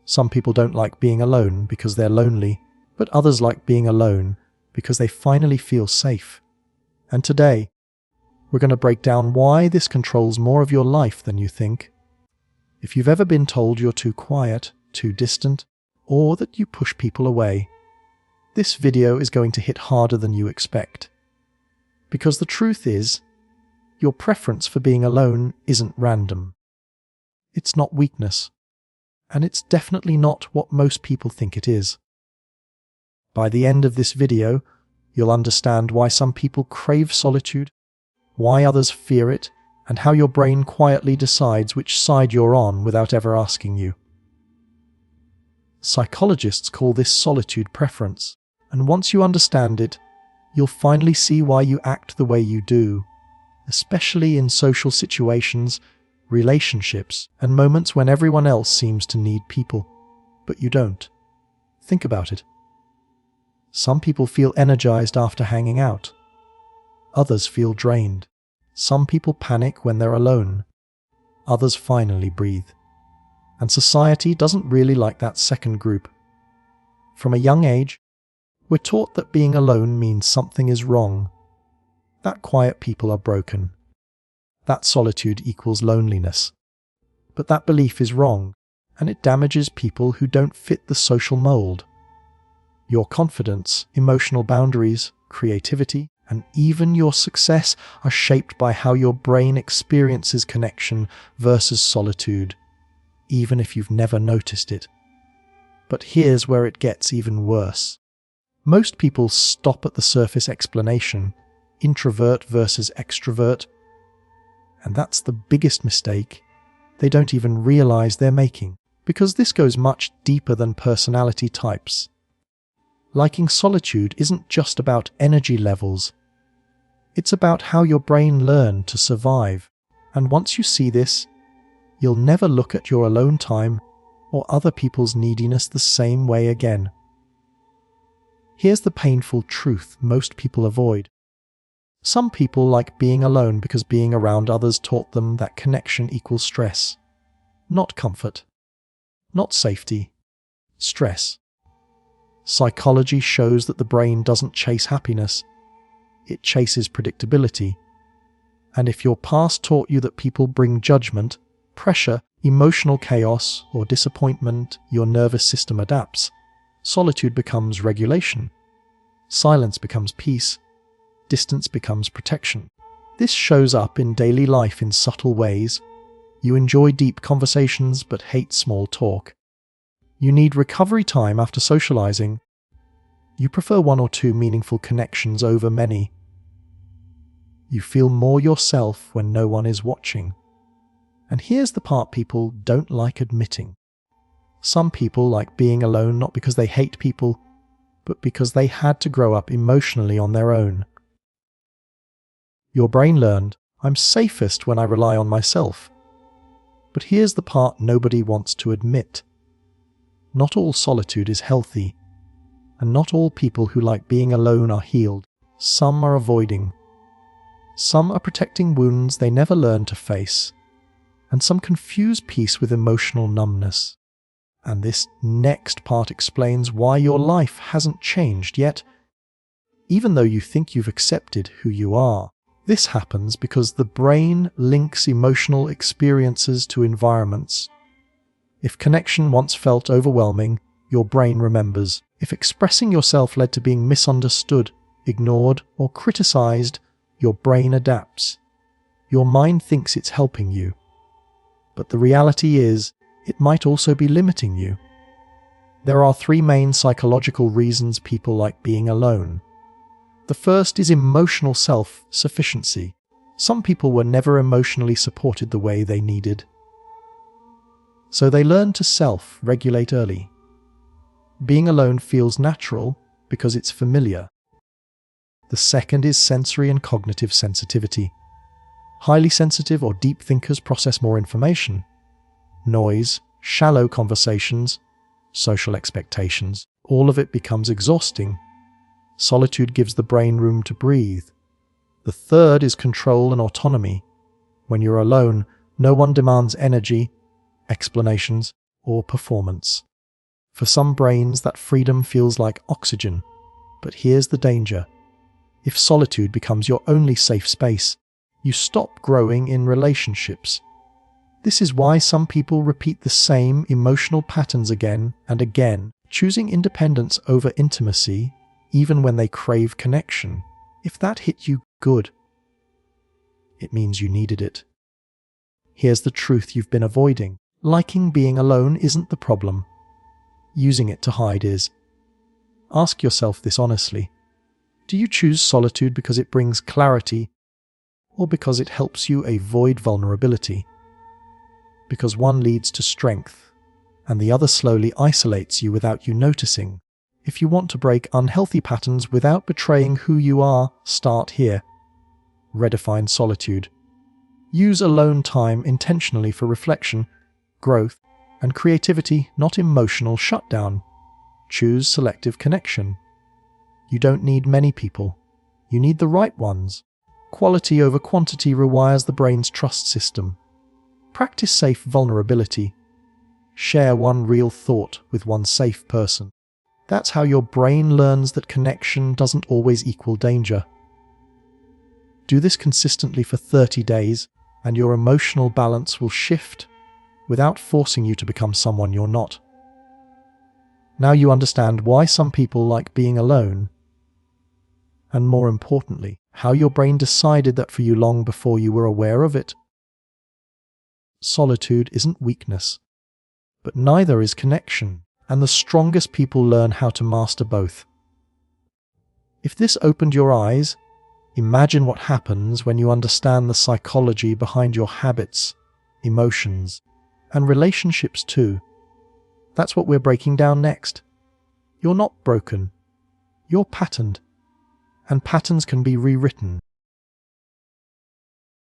Some people don't like being alone because they're lonely, but others like being alone because they finally feel safe. And today, we're going to break down why this controls more of your life than you think. If you've ever been told you're too quiet, too distant, or that you push people away, this video is going to hit harder than you expect. Because the truth is, your preference for being alone isn't random. It's not weakness, and it's definitely not what most people think it is. By the end of this video, you'll understand why some people crave solitude, why others fear it, and how your brain quietly decides which side you're on without ever asking you. Psychologists call this solitude preference, and once you understand it, you'll finally see why you act the way you do, especially in social situations, relationships, and moments when everyone else seems to need people, but you don't. Think about it. Some people feel energized after hanging out. Others feel drained. Some people panic when they're alone. Others finally breathe. And society doesn't really like that second group. From a young age, we're taught that being alone means something is wrong, that quiet people are broken, that solitude equals loneliness. But that belief is wrong, and it damages people who don't fit the social mold. Your confidence, emotional boundaries, creativity, and even your success are shaped by how your brain experiences connection versus solitude, even if you've never noticed it. But here's where it gets even worse. Most people stop at the surface explanation, introvert versus extrovert, and that's the biggest mistake they don't even realize they're making, because this goes much deeper than personality types. Liking solitude isn't just about energy levels. It's about how your brain learned to survive, and once you see this, you'll never look at your alone time or other people's neediness the same way again. Here's the painful truth most people avoid. Some people like being alone because being around others taught them that connection equals stress. Not comfort. Not safety. Stress. Psychology shows that the brain doesn't chase happiness. It chases predictability. And if your past taught you that people bring judgment, pressure, emotional chaos, or disappointment, your nervous system adapts. Solitude becomes regulation. Silence becomes peace. Distance becomes protection. This shows up in daily life in subtle ways. You enjoy deep conversations but hate small talk. You need recovery time after socializing. You prefer one or two meaningful connections over many. You feel more yourself when no one is watching. And here's the part people don't like admitting. Some people like being alone not because they hate people, but because they had to grow up emotionally on their own. Your brain learned, I'm safest when I rely on myself. But here's the part nobody wants to admit. Not all solitude is healthy, and not all people who like being alone are healed. Some are avoiding. Some are protecting wounds they never learned to face, and some confuse peace with emotional numbness. And this next part explains why your life hasn't changed yet, even though you think you've accepted who you are. This happens because the brain links emotional experiences to environments. If connection once felt overwhelming, your brain remembers. If expressing yourself led to being misunderstood, ignored, or criticized, your brain adapts. Your mind thinks it's helping you. But the reality is, it might also be limiting you. There are three main psychological reasons people like being alone. The first is emotional self-sufficiency. Some people were never emotionally supported the way they needed. So they learn to self-regulate early. Being alone feels natural because it's familiar. The second is sensory and cognitive sensitivity. Highly sensitive or deep thinkers process more information. Noise, shallow conversations, social expectations, all of it becomes exhausting. Solitude gives the brain room to breathe. The third is control and autonomy. When you're alone, no one demands energy, explanations, or performance. For some brains, that freedom feels like oxygen. But here's the danger. If solitude becomes your only safe space, you stop growing in relationships. This is why some people repeat the same emotional patterns again and again, choosing independence over intimacy, even when they crave connection. If that hit you good, it means you needed it. Here's the truth you've been avoiding. Liking being alone isn't the problem. Using it to hide is. Ask yourself this honestly. Do you choose solitude because it brings clarity, or because it helps you avoid vulnerability? Because one leads to strength, and the other slowly isolates you without you noticing. If you want to break unhealthy patterns without betraying who you are, start here. Redefine solitude. Use alone time intentionally for reflection, growth, and creativity, not emotional shutdown. Choose selective connection. You don't need many people. You need the right ones. Quality over quantity rewires the brain's trust system. Practice safe vulnerability. Share one real thought with one safe person. That's how your brain learns that connection doesn't always equal danger. Do this consistently for 30 days, and your emotional balance will shift without forcing you to become someone you're not. Now you understand why some people like being alone, and more importantly, how your brain decided that for you long before you were aware of it. Solitude isn't weakness, but neither is connection, and the strongest people learn how to master both. If this opened your eyes, imagine what happens when you understand the psychology behind your habits, emotions, and relationships too. That's what we're breaking down next. You're not broken. You're patterned. And patterns can be rewritten